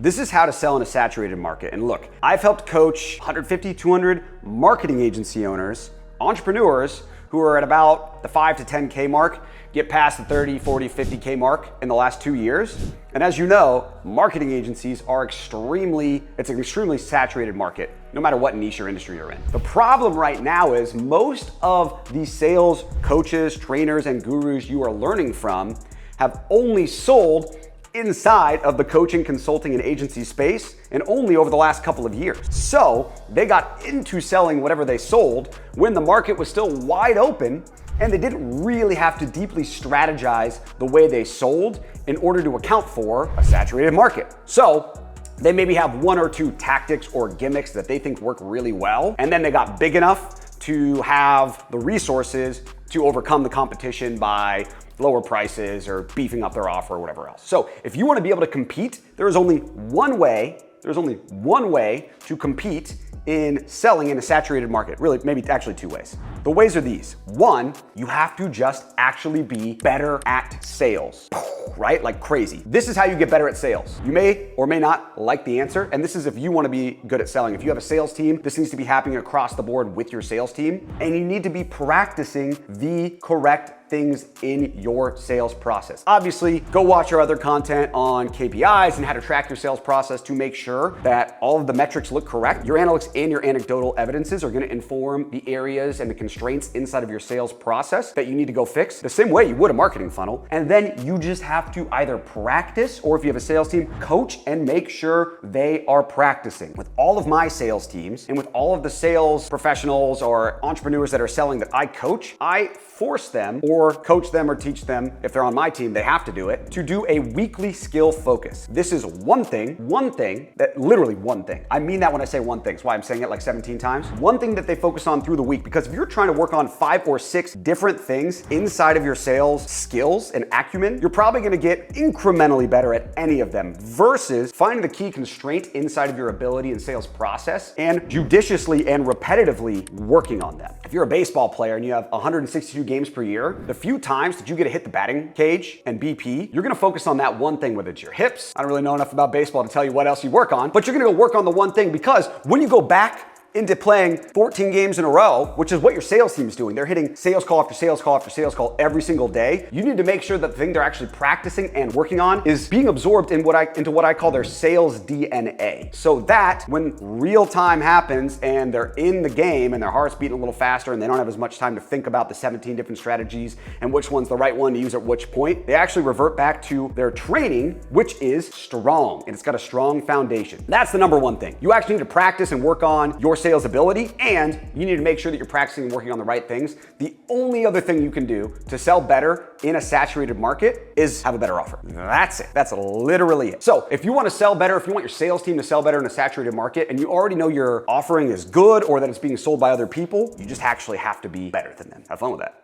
This is how to sell in a saturated market. And look, I've helped coach 150, 200 marketing agency owners, entrepreneurs who are at about the 5 to 10K mark, get past the 30, 40, 50K mark in the last 2 years. And as you know, marketing agencies are it's an extremely saturated market, no matter what niche or industry you're in. The problem right now is most of the sales coaches, trainers, and gurus you are learning from have only sold inside of the coaching, consulting, and agency space, and only over the last couple of years. So they got into selling whatever they sold when the market was still wide open, and they didn't really have to deeply strategize the way they sold in order to account for a saturated market. So they maybe have 1 or 2 tactics or gimmicks that they think work really well, and then they got big enough to have the resources to overcome the competition by lower prices or beefing up their offer or whatever else. So if you want to be able to compete, there's only one way to compete in selling in a saturated market. Really, maybe actually 2 ways. The ways are these. 1, you have to just actually be better at sales, right? Like crazy. This is how you get better at sales. You may or may not like the answer, and this is if you want to be good at selling. If you have a sales team, this needs to be happening across the board with your sales team, and you need to be practicing the correct things in your sales process. Obviously, go watch our other content on KPIs and how to track your sales process to make sure that all of the metrics look correct. Your analytics and your anecdotal evidences are gonna inform the areas and the constraints inside of your sales process that you need to go fix the same way you would a marketing funnel. And then you just have to either practice, or if you have a sales team, coach and make sure they are practicing. With all of my sales teams and with all of the sales professionals or entrepreneurs that are selling that I coach, I force them or coach them or teach them, if they're on my team, they have to do it, to do a weekly skill focus. This is one thing, literally one thing. I mean that when I say one thing. That's why I'm saying it like 17 times. One thing that they focus on through the week, because if you're trying to work on 5 or 6 different things inside of your sales skills and acumen, you're probably gonna get incrementally better at any of them versus finding the key constraint inside of your ability and sales process and judiciously and repetitively working on them. If you're a baseball player and you have 162 games per year, the few times that you get to hit the batting cage and BP, you're gonna focus on that one thing, whether it's your hips. I don't really know enough about baseball to tell you what else you work on, but you're gonna go work on the one thing, because when you go back into playing 14 games in a row, which is what your sales team is doing. They're hitting sales call after sales call after sales call every single day. You need to make sure that the thing they're actually practicing and working on is being absorbed into what I call their sales DNA. So that when real time happens and they're in the game and their heart's beating a little faster and they don't have as much time to think about the 17 different strategies and which one's the right one to use at which point, they actually revert back to their training, which is strong, and it's got a strong foundation. That's the number one thing. You actually need to practice and work on your sales ability, and you need to make sure that you're practicing and working on the right things. The only other thing you can do to sell better in a saturated market is have a better offer. That's it. That's literally it. So if you want to sell better, if you want your sales team to sell better in a saturated market, and you already know your offering is good or that it's being sold by other people, you just actually have to be better than them. Have fun with that.